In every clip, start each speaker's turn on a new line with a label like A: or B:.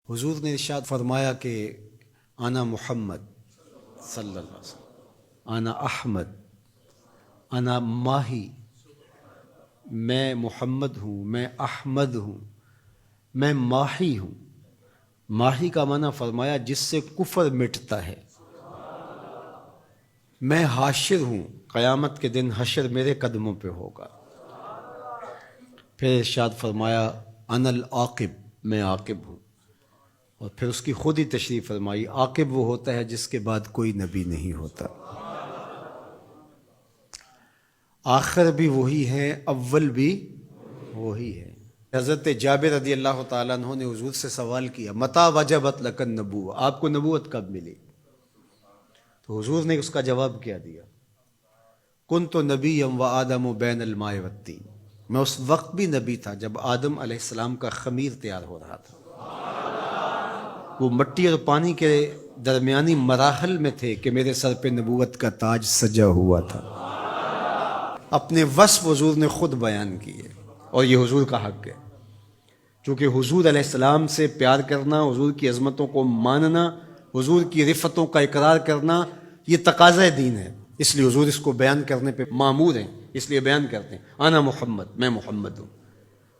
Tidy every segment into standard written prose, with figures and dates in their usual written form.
A: حضور نے ارشاد فرمایا کہ انا محمد صلی اللہ علیہ وسلم، انا احمد، انا ماہی، میں محمد ہوں، میں احمد ہوں، میں ماہی ہوں۔ ماہی کا معنی فرمایا جس سے کفر مٹتا ہے۔ میں حاشر ہوں، قیامت کے دن حشر میرے قدموں پہ ہوگا۔ پھر ارشاد فرمایا انا العاقب، میں عاقب ہوں، اور پھر اس کی خود ہی تشریح فرمائی عاقب وہ ہوتا ہے جس کے بعد کوئی نبی نہیں ہوتا۔ آخر بھی وہی ہے، اول بھی وہی ہے۔ حضرت جابر رضی اللہ تعالیٰ عنہ نے حضور سے سوال کیا متی وجبت لک النبوۃ، آپ کو نبوت کب ملی؟ تو حضور نے اس کا جواب کیا دیا، کنت نبیا وآدم بین الماء والطین، میں اس وقت بھی نبی تھا جب آدم علیہ السلام کا خمیر تیار ہو رہا تھا۔ وہ مٹی اور پانی کے درمیانی مراحل میں تھے کہ میرے سر پہ نبوت کا تاج سجا ہوا تھا۔ اپنے وصف حضور نے خود بیان کیے، اور یہ حضور کا حق ہے، چونکہ حضور علیہ السلام سے پیار کرنا، حضور کی عظمتوں کو ماننا، حضور کی رفتوں کا اقرار کرنا، یہ تقاضۂ دین ہے، اس لیے حضور اس کو بیان کرنے پہ مامور ہیں، اس لیے بیان کرتے ہیں انا محمد، میں محمد ہوں۔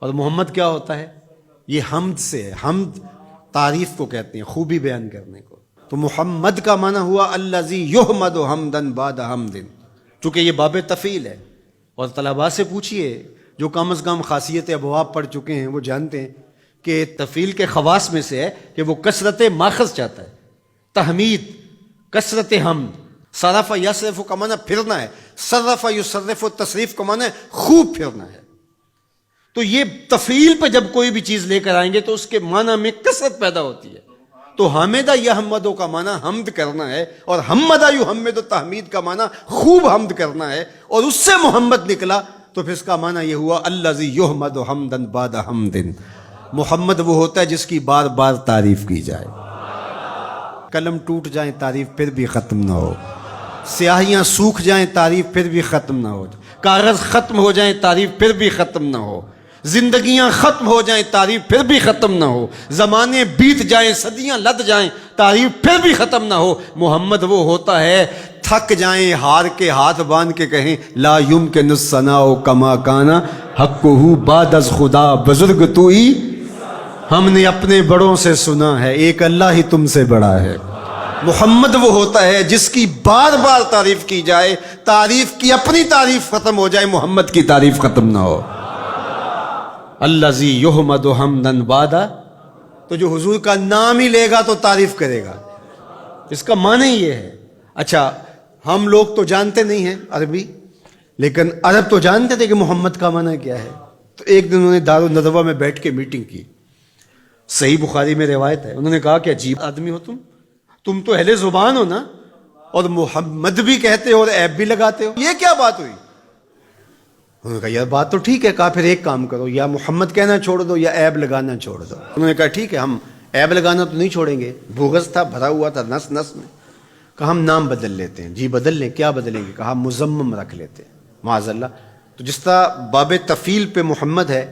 A: اور محمد کیا ہوتا ہے؟ یہ حمد سے ہے، حمد تعریف کو کہتے ہیں، خوبی بیان کرنے کو۔ تو محمد کا معنی ہوا الذی یحمد حمدا بعد حمد، چونکہ یہ باب تفعیل ہے۔ اور طلباء سے پوچھئے جو کم از کم خاصیت ابواب پڑھ چکے ہیں، وہ جانتے ہیں کہ تفعیل کے خواص میں سے ہے کہ وہ کثرت ماخذ چاہتا ہے، تحمید، کثرت حمد۔ صرف یصرف کا معنی پھرنا ہے، صرف یصرف تصریف کا معنی خوب پھرنا ہے۔ تو یہ تفعیل پہ جب کوئی بھی چیز لے کر آئیں گے تو اس کے معنی میں کثرت پیدا ہوتی ہے۔ تو حامدہ یحمدو کا معنی حمد کرنا ہے، اور حمدہ یحمد تحمید کا معنی خوب حمد کرنا ہے، اور اس سے محمد نکلا تو پھر اس کا معنی یہ ہوا الذی یحمد حمدا بعد حمد۔ محمد وہ ہوتا ہے جس کی بار بار تعریف کی جائے، قلم ٹوٹ جائیں تعریف پھر بھی ختم نہ ہو، سیاہیاں سوکھ جائیں تعریف پھر بھی ختم نہ ہو، کاغذ ختم ہو جائیں تعریف پھر بھی ختم نہ ہو، زندگیاں ختم ہو جائیں تعریف پھر بھی ختم نہ ہو، زمانے بیت جائیں، صدیاں لد جائیں تعریف پھر بھی ختم نہ ہو۔ محمد وہ ہوتا ہے تھک جائیں ہار کے ہاتھ باندھ کے کہیں لا یمکن الثناء کما کان حقہ بعد از خدا بزرگ تو ہی، ہم نے اپنے بڑوں سے سنا ہے ایک اللہ ہی تم سے بڑا ہے۔ محمد وہ ہوتا ہے جس کی بار بار تعریف کی جائے، تعریف کی اپنی تعریف ختم ہو جائے، محمد کی تعریف ختم نہ ہو۔ الذی یحمد حمدا بعد، تو جو حضور کا نام ہی لے گا تو تعریف کرے گا، اس کا معنی یہ ہے۔ اچھا ہم لوگ تو جانتے نہیں ہیں عربی، لیکن عرب تو جانتے تھے کہ محمد کا معنی کیا ہے۔ تو ایک دن انہوں نے دارالندوہ میں بیٹھ کے میٹنگ کی، صحیح بخاری میں روایت ہے، انہوں نے کہا کہ عجیب آدمی ہو تم تو اہل زبان ہو نا، اور محمد بھی کہتے ہو اور عیب بھی لگاتے ہو، یہ کیا بات ہوئی؟ انہوں نے کہا یار بات تو ٹھیک ہے، کہا پھر ایک کام کرو، یا محمد کہنا چھوڑ دو یا عیب لگانا چھوڑ دو۔ انہوں نے کہا ٹھیک ہے، ہم عیب لگانا تو نہیں چھوڑیں گے، بغض تھا، بھرا ہوا تھا نس نس میں۔ کہا ہم نام بدل لیتے ہیں۔ جی بدل لیں، کیا بدلیں گے؟ کہا مزمم رکھ لیتے ہیں، معاذ اللہ۔ تو جس طرح باب تفعیل پہ محمد ہے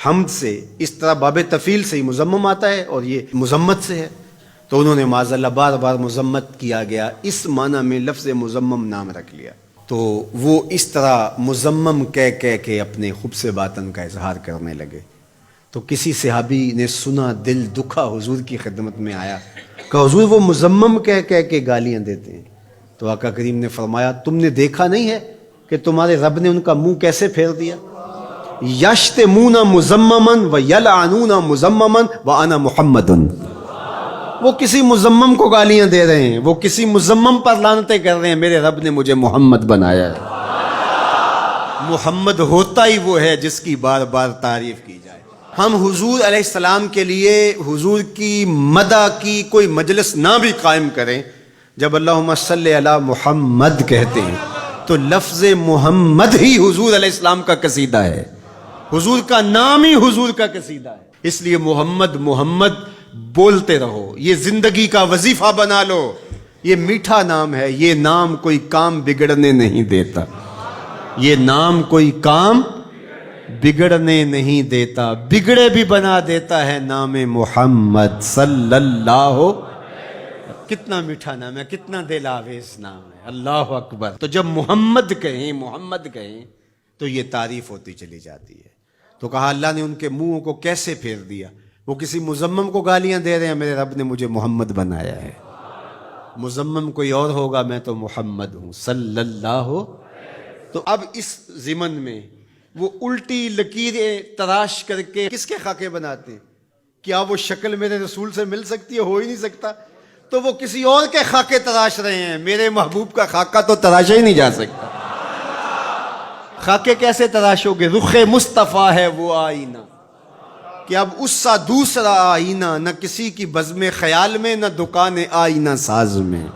A: حمد سے، اس طرح باب تفعیل سے ہی مزمم آتا ہے، اور یہ مذمت سے ہے۔ تو انہوں نے معاذ اللہ بار بار مذمت کیا گیا، اس معنی میں لفظ مزمم نام رکھ لیا۔ تو وہ اس طرح مزمم کہہ کے اپنے خوب سے باطن کا اظہار کرنے لگے۔ تو کسی صحابی نے سنا، دل دکھا، حضور کی خدمت میں آیا، کہ حضور وہ مزمم کہہ کے گالیاں دیتے ہیں۔ تو آقا کریم نے فرمایا تم نے دیکھا نہیں ہے کہ تمہارے رب نے ان کا منہ کیسے پھیر دیا؟ یشتمون مزمما ویلعنون مزمما وانا محمد۔ وہ کسی مزمم کو گالیاں دے رہے ہیں، وہ کسی مزمم پر لعنتیں کر رہے ہیں، میرے رب نے مجھے محمد بنایا ہے۔ محمد ہوتا ہی وہ ہے جس کی بار بار تعریف کی جائے۔ ہم حضور علیہ السلام کے لیے حضور کی مدح کی کوئی مجلس نہ بھی قائم کریں، جب اللہم صلی علی محمد کہتے ہیں تو لفظ محمد ہی حضور علیہ السلام کا قصیدہ ہے، حضور کا نام ہی حضور کا قصیدہ ہے۔ اس لیے محمد محمد بولتے رہو، یہ زندگی کا وظیفہ بنا لو۔ یہ میٹھا نام ہے، یہ نام کوئی کام بگڑنے نہیں دیتا، یہ نام کوئی کام بگڑنے نہیں دیتا، بگڑے بھی بنا دیتا ہے نام محمد صلی اللہ. کتنا میٹھا نام ہے، کتنا دل آویز نام ہے، اللہ اکبر. تو جب محمد کہیں، محمد کہیں تو یہ تعریف ہوتی چلی جاتی ہے. تو کہا اللہ نے ان کے منہوں کو کیسے پھیر دیا. وہ کسی مزمم کو گالیاں دے رہے ہیں، میرے رب نے مجھے محمد بنایا ہے. مزمم کوئی اور ہوگا، میں تو محمد ہوں صلی اللہ. تو اب اس ضمن میں وہ الٹی لکیریں تراش کر کے کس کے خاکے بناتے ہیں؟ کیا وہ شکل میرے رسول سے مل سکتی ہے؟ ہو ہی نہیں سکتا. تو وہ کسی اور کے خاکے تراش رہے ہیں، میرے محبوب کا خاکہ تو تراشا ہی نہیں جا سکتا. خاکے کیسے تراشو گے؟ رخ مصطفیٰ ہے وہ آئینہ، کہ اب اس سا دوسرا آئینہ نہ کسی کی بزم خیال میں، نہ دکان آئینہ ساز میں.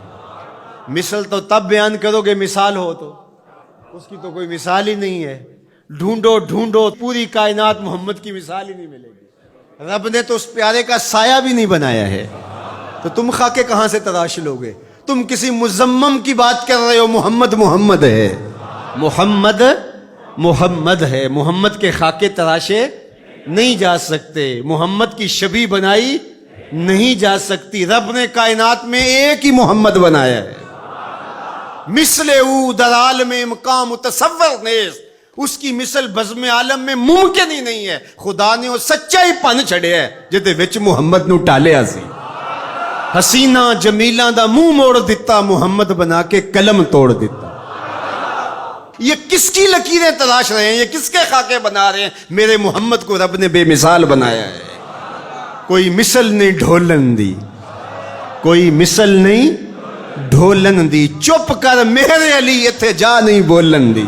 A: مثل تو تب بیان کرو گے مثال ہو تو، اس کی تو کوئی مثال ہی نہیں ہے. ڈھونڈو ڈھونڈو پوری کائنات، محمد کی مثال ہی نہیں ملے گی. رب نے تو اس پیارے کا سایہ بھی نہیں بنایا ہے. تو تم خاکے کہاں سے تراش لو گے؟ تم کسی مزمم کی بات کر رہے ہو. محمد محمد ہے، محمد محمد ہے. محمد کے خاکے تراشے نہیں جا سکتے، محمد کی شبیہ بنائی نہیں جا سکتی. رب نے کائنات میں ایک ہی محمد بنایا ہے. مثل او در عالم مقام تصور نیست، اس کی مثل بزم عالم میں ممکن ہی نہیں ہے. خدا نے وہ سچا ہی پن چھڑیا ہے جہدے وچ محمد نو ٹالیا سی. حسینہ جمیلاں دا منہ موڑ دیتا، محمد بنا کے قلم توڑ دیتا. یہ کس کی لکیریں تلاش رہے ہیں؟ یہ کس کے خاکے بنا رہے ہیں؟ میرے محمد کو رب نے بے مثال بنایا ہے. کوئی مثل نہیں ڈھولن دی، کوئی مثل نہیں ڈھولن دی. چپ کر میرے علی اتھے جا نہیں بولن دی.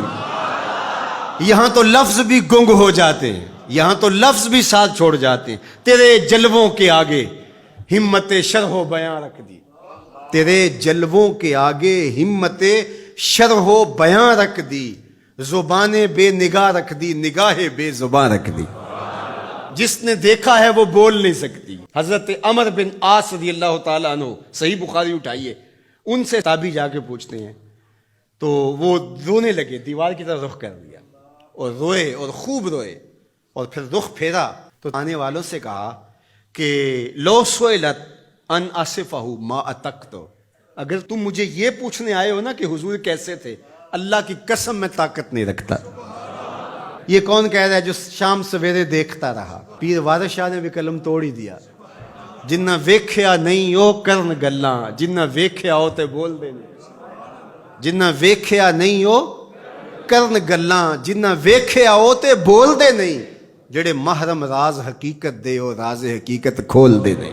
A: یہاں تو لفظ بھی گنگ ہو جاتے ہیں، یہاں تو لفظ بھی ساتھ چھوڑ جاتے ہیں. تیرے جلووں کے آگے ہمت شرح و بیاں رکھ دی. تیرے جلووں کے آگے ہمت شرح و بیاں رکھ دی. زبان بے نگاہ رکھ دی، نگاہ بے زبان رکھ دی. جس نے دیکھا ہے وہ بول نہیں سکتی. حضرت عمر بن عاص رضی اللہ تعالیٰ عنہ، صحیح بخاری اٹھائیے، ان سے تابعی جا کے پوچھتے ہیں تو وہ رونے لگے، دیوار کی طرف رخ کر دیا اور روئے اور خوب روئے. اور پھر رخ پھیرا تو آنے والوں سے کہا کہ لو سئلت ان اصفہ ما اتقت، اگر تم مجھے یہ پوچھنے آئے ہو نا کہ حضور کیسے تھے، اللہ کی قسم میں طاقت نہیں رکھتا. یہ کون کہہ رہا ہے جو شام سویرے دیکھتا رہا؟ پیر وارث شاہ نے بھی قلم توڑ ہی دیا. جنہ ویکھیا نہیں او کرن گلاں، جنہ ویکھیا ہو تے بول دے نہیں. جنہ ویکھیا نہیں او کرن گلاں، جنہ ویکھیا ہو تے بول دے نہیں. جڑے محرم راز حقیقت دے او راز حقیقت کھول دے نہیں.